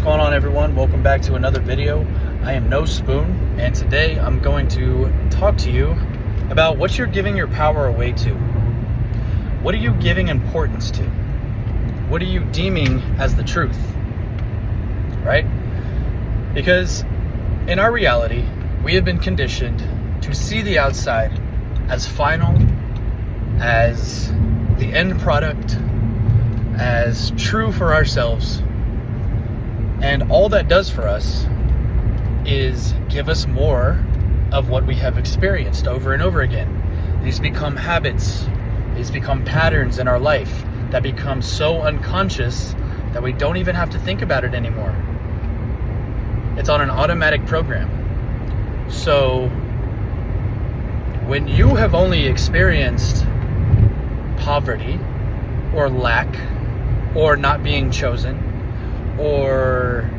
going on, everyone? Welcome back to another video. I am No Spoon, and today I'm going to talk to you about what you're giving your power away to. What are you giving importance to? What are you deeming as the truth? Right? Because in our reality, we have been conditioned to see the outside as final, as the end product, as true for ourselves. And all that does for us is give us more of what we have experienced over and over again. These become habits. These become patterns in our life that become so unconscious that we don't even have to think about it anymore. It's on an automatic program. So when you have only experienced poverty or lack or not being chosen or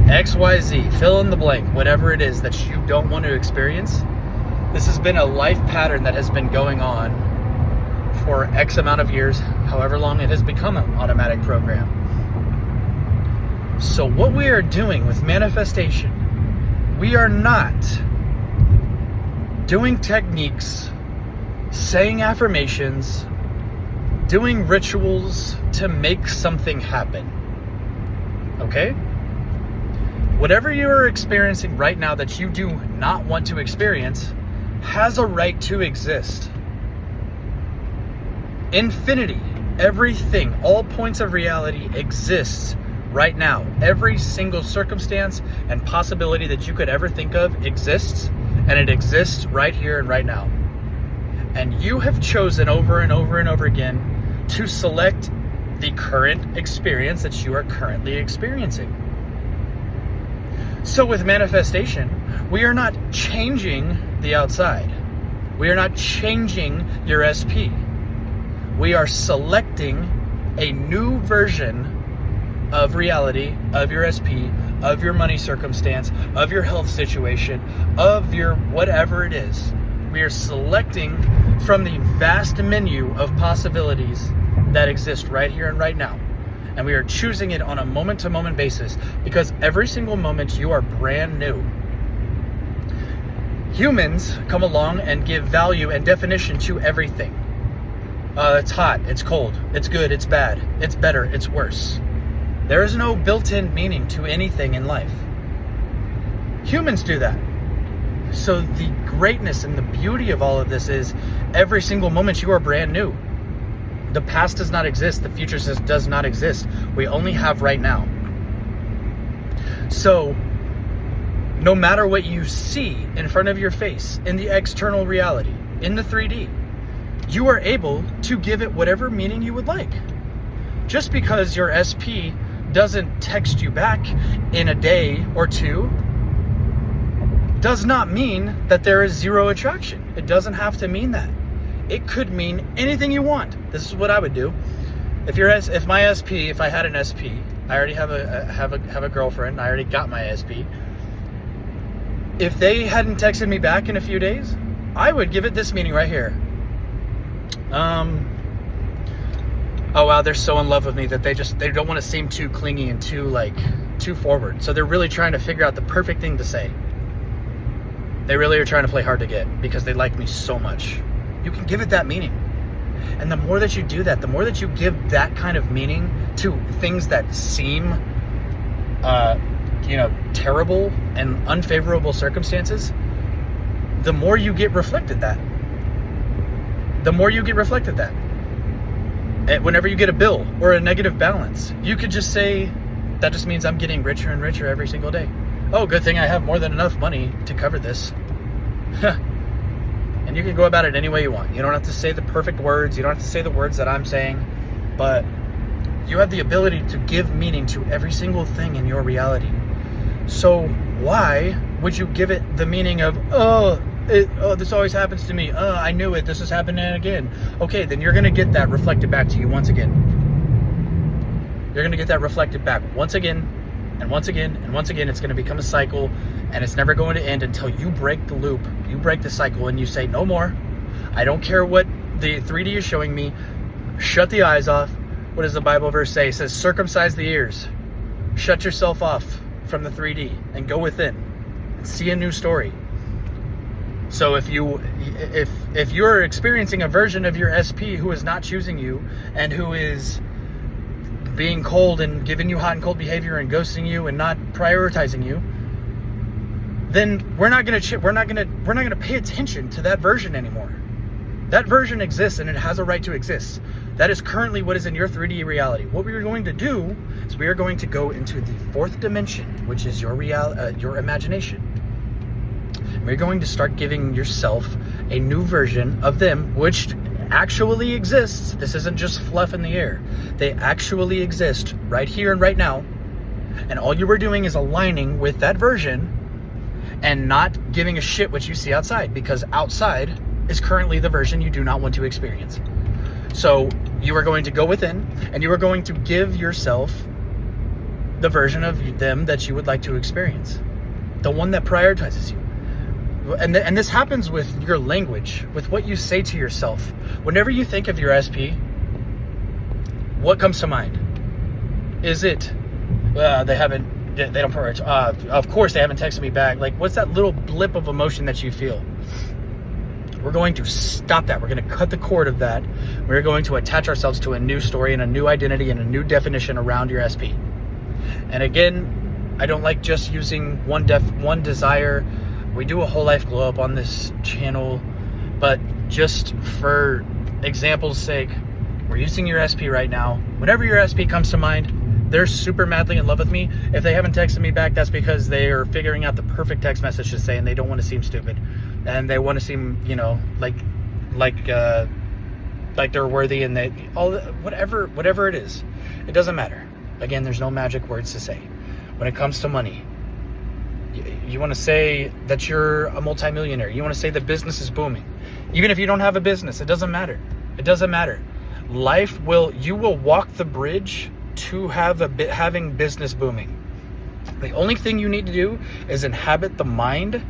XYZ, fill in the blank, whatever it is that you don't want to experience, this has been a life pattern that has been going on for X amount of years, however long it has become an automatic program. So what we are doing with manifestation, we are not doing techniques, saying affirmations, doing rituals to make something happen. Okay? Whatever you're experiencing right now that you do not want to experience has a right to exist. Infinity, everything, all points of reality exists right now. Every single circumstance and possibility that you could ever think of exists, and it exists right here and right now. And you have chosen over and over and over again to select the current experience that you are currently experiencing. So with manifestation, we are not changing the outside. We are not changing your SP. We are selecting a new version of reality, of your SP, of your money circumstance, of your health situation, of your whatever it is. We are selecting from the vast menu of possibilities that exist right here and right now. And we are choosing it on a moment-to-moment basis because every single moment you are brand new. Humans come along and give value and definition to everything. It's hot, it's cold, it's good, it's bad, it's better, it's worse. There is no built-in meaning to anything in life. Humans do that. So the greatness and the beauty of all of this is every single moment you are brand new. The past does not exist. The future does not exist. We only have right now. So no matter what you see in front of your face, in the external reality, in the 3D, you are able to give it whatever meaning you would like. Just because your SP doesn't text you back in a day or two does not mean that there is zero attraction. It doesn't have to mean that. It could mean anything you want. This is what I would do. If I had an SP, I already have a girlfriend. I already got my SP. If they hadn't texted me back in a few days, I would give it this meaning right here. Oh wow, they're so in love with me that they don't want to seem too clingy and too forward. So they're really trying to figure out the perfect thing to say. They really are trying to play hard to get because they like me so much. You can give it that meaning. And the more that you do that, the more that you give that kind of meaning to things that seem, terrible and unfavorable circumstances, the more you get reflected that. The more you get reflected that. And whenever you get a bill or a negative balance, you could just say, that just means I'm getting richer and richer every single day. Oh, good thing I have more than enough money to cover this. And you can go about it any way you want. You don't have to say the perfect words. You don't have to say the words that I'm saying. But you have the ability to give meaning to every single thing in your reality. So why would you give it the meaning of, this always happens to me. I knew it. This is happening again. Okay, then you're going to get that reflected back to you once again. You're going to get that reflected back once again. And once again, and once again, it's going to become a cycle, and it's never going to end until you break the loop, you break the cycle, and you say, no more. I don't care what the 3D is showing me. Shut the eyes off. What does the Bible verse say? It says, circumcise the ears. Shut yourself off from the 3D and go within and see a new story. So if you're experiencing a version of your SP who is not choosing you and who is being cold and giving you hot and cold behavior and ghosting you and not prioritizing you, then we're not gonna pay attention to that version anymore. That version exists and it has a right to exist. That is currently what is in your 3D reality. What we are going to do is we are going to go into the fourth dimension, which is your imagination. We're going to start giving yourself a new version of them, which actually exists. This isn't just fluff in the air. They actually exist right here and right now. And all you were doing is aligning with that version and not giving a shit what you see outside, because outside is currently the version you do not want to experience. So you are going to go within and you are going to give yourself the version of them that you would like to experience. The one that prioritizes you. And this happens with your language, with what you say to yourself. Whenever you think of your SP, what comes to mind? Is it, they don't prioritize, of course they haven't texted me back. Like, what's that little blip of emotion that you feel? We're going to stop that. We're going to cut the cord of that. We're going to attach ourselves to a new story and a new identity and a new definition around your SP. And again, I don't like just using one desire. We do a whole life glow up on this channel, but just for example's sake, we're using your SP right now. Whenever your SP comes to mind, they're super madly in love with me. If they haven't texted me back, that's because they are figuring out the perfect text message to say, and they don't want to seem stupid, and they want to seem, like they're worthy, and they whatever it is, it doesn't matter. Again, there's no magic words to say. When it comes to money, you want to say that you're a multimillionaire. You want to say the business is booming. Even if you don't have a business, it doesn't matter. It doesn't matter. You will walk the bridge to having business booming. The only thing you need to do is inhabit the mind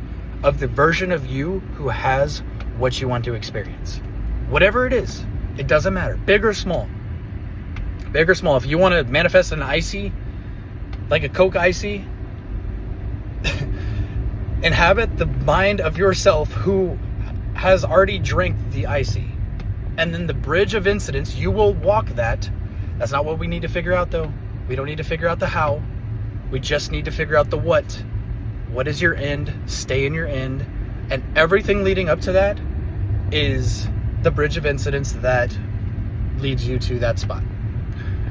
of the version of you who has what you want to experience. Whatever it is, it doesn't matter. Big or small. Big or small. If you want to manifest an icy, like a Coke icy, inhabit the mind of yourself who has already drank the icy. And then the bridge of incidents, you will walk that. That's not what we need to figure out, though. We don't need to figure out the how. We just need to figure out the what. What is your end? Stay in your end. And everything leading up to that is the bridge of incidents that leads you to that spot.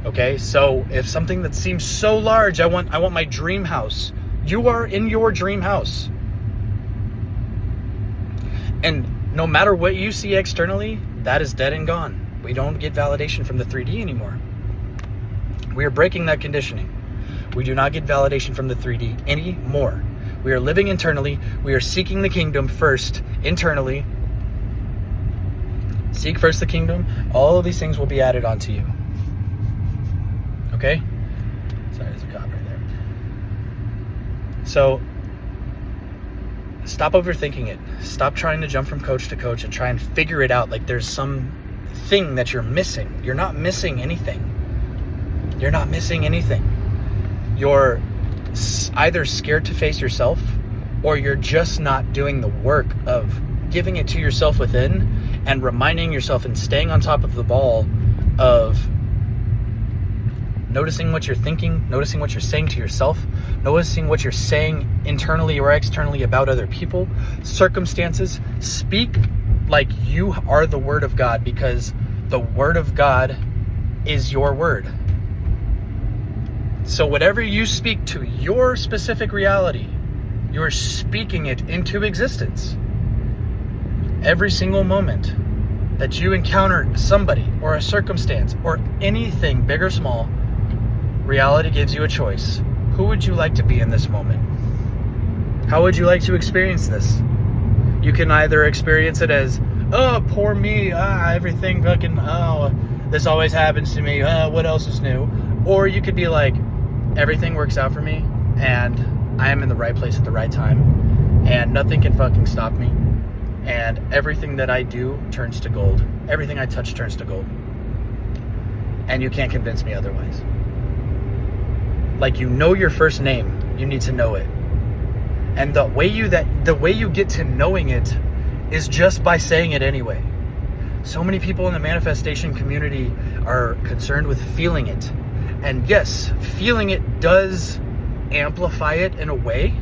Okay? So if something that seems so large, I want my dream house. You are in your dream house. And no matter what you see externally, that is dead and gone. We don't get validation from the 3D anymore. We are breaking that conditioning. We do not get validation from the 3D anymore. We are living internally. We are seeking the kingdom first, internally. Seek first the kingdom. All of these things will be added onto you. Okay? Sorry, there's a cop right there. So, stop overthinking it. Stop trying to jump from coach to coach and try and figure it out like there's some thing that you're missing. You're not missing anything. You're not missing anything. You're either scared to face yourself, or you're just not doing the work of giving it to yourself within and reminding yourself and staying on top of the ball of noticing what you're thinking, noticing what you're saying to yourself, noticing what you're saying internally or externally about other people, circumstances. Speak like you are the Word of God, because the Word of God is your word. So whatever you speak to your specific reality, you're speaking it into existence. Every single moment that you encounter somebody or a circumstance or anything big or small, reality gives you a choice. Who would you like to be in this moment? How would you like to experience this? You can either experience it as, oh, poor me, everything fucking, this always happens to me, what else is new? Or you could be like, everything works out for me, and I am in the right place at the right time, and nothing can fucking stop me, and everything that I do turns to gold. Everything I touch turns to gold. And you can't convince me otherwise. like you know your first name, you need to know it. And the way you get to knowing it is just by saying it anyway. So many people in the manifestation community are concerned with feeling it. And yes, feeling it does amplify it in a way,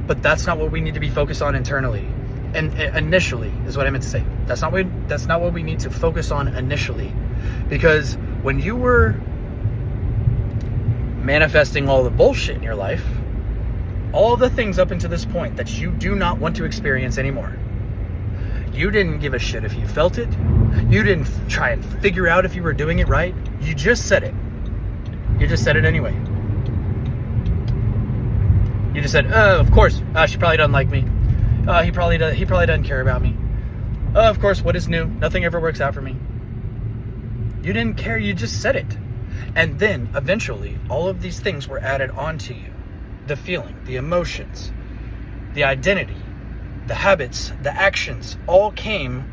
but that's not what we need to be focused on internally. And initially is what I meant to say. That's not what we need to focus on initially. Because when you were manifesting all the bullshit in your life, all the things up until this point that you do not want to experience anymore, you didn't give a shit if you felt it. You didn't try and figure out if you were doing it right. You just said it. You just said it anyway. You just said, of course, she probably doesn't like me. He probably doesn't care about me. Of course, what is new? Nothing ever works out for me. You didn't care, you just said it. And then, eventually, all of these things were added onto you. The feeling, the emotions, the identity, the habits, the actions, all came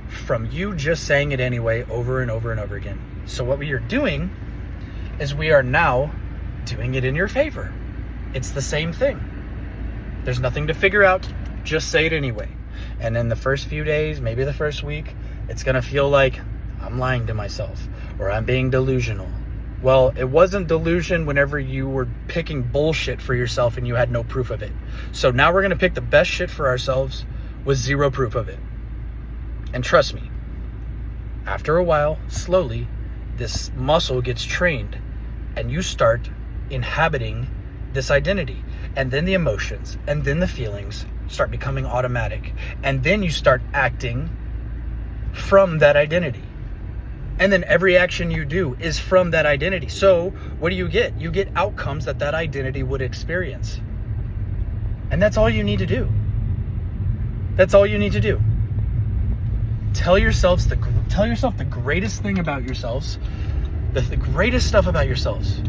from you just saying it anyway, over and over and over again. So what we are doing is we are now doing it in your favor. It's the same thing. There's nothing to figure out, just say it anyway. And in the first few days, maybe the first week, it's gonna feel like I'm lying to myself or I'm being delusional. Well, it wasn't delusion whenever you were picking bullshit for yourself and you had no proof of it. So now we're gonna pick the best shit for ourselves with zero proof of it. And trust me, after a while, slowly, this muscle gets trained and you start inhabiting this identity. And then the emotions and then the feelings start becoming automatic. And then you start acting from that identity. And then every action you do is from that identity. So what do? You get outcomes that identity would experience. And that's all you need to do. That's all you need to do. Tell yourself the greatest thing about yourselves, the greatest stuff about yourselves.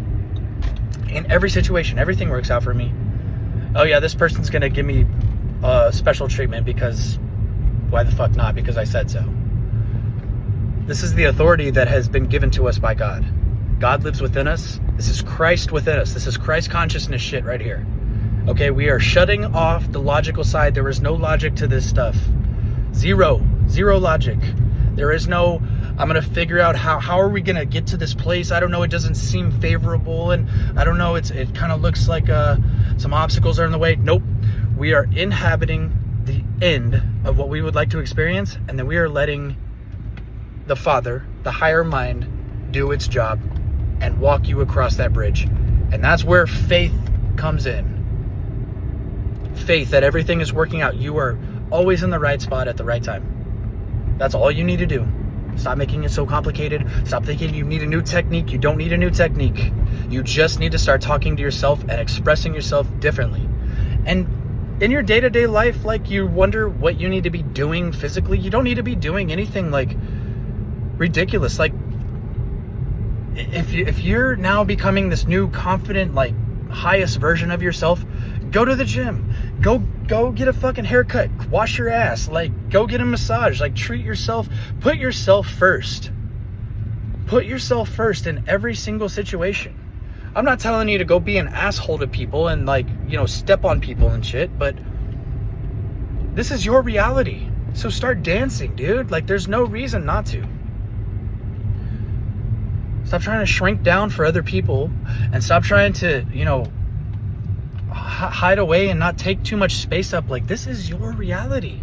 In every situation, everything works out for me. Oh yeah, this person's gonna give me special treatment because why the fuck not? Because I said so. This is the authority that has been given to us by God. God lives within us. This is Christ within us. This is Christ consciousness shit right here. Okay, we are shutting off the logical side. There is no logic to this stuff. Zero logic. There is no, I'm going to figure out how are we going to get to this place? I don't know. It doesn't seem favorable. And I don't know. It kind of looks like some obstacles are in the way. Nope. We are inhabiting the end of what we would like to experience. And then we are letting the Father, the higher mind, do its job and walk you across that bridge. And that's where faith comes in. Faith that everything is working out. You are always in the right spot at the right time. That's all you need to do. Stop making it so complicated. Stop thinking you need a new technique. You don't need a new technique. You just need to start talking to yourself and expressing yourself differently. And in your day-to-day life, like you wonder what you need to be doing physically. You don't need to be doing anything like ridiculous. Like if you're now becoming this new confident, like highest version of yourself, go to the gym, go get a fucking haircut, wash your ass, like go get a massage, like treat yourself, put yourself first in every single situation. I'm not telling you to go be an asshole to people and like, step on people and shit, but this is your reality. So start dancing, dude. Like there's no reason not to. Stop trying to shrink down for other people and stop trying to, hide away and not take too much space up. Like this is your reality.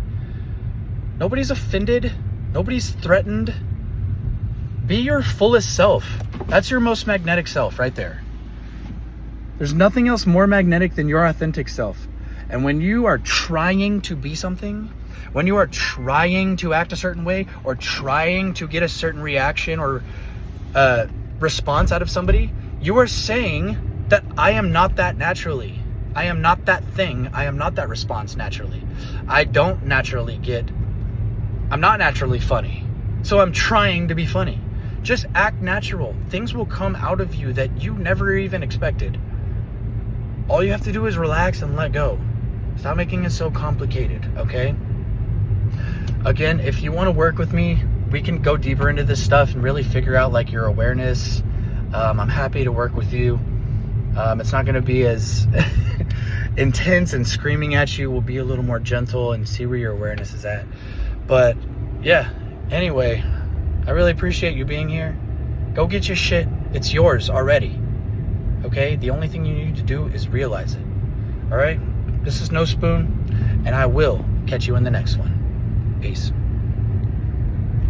Nobody's offended. Nobody's threatened. Be your fullest self. That's your most magnetic self right there. There's nothing else more magnetic than your authentic self. And when you are trying to be something, when you are trying to act a certain way or trying to get a certain reaction or response out of somebody, you are saying that I am not that naturally. I am not that thing. I am not that response naturally. I'm not naturally funny. So I'm trying to be funny. Just act natural. Things will come out of you that you never even expected. All you have to do is relax and let go. Stop making it so complicated, okay? Again, if you want to work with me, we can go deeper into this stuff and really figure out like your awareness. I'm happy to work with you. It's not going to be as intense and screaming at you. We'll be a little more gentle and see where your awareness is at. But yeah, anyway, I really appreciate you being here. Go get your shit. It's yours already. Okay? The only thing you need to do is realize it. All right? This is No Spoon, and I will catch you in the next one. Peace.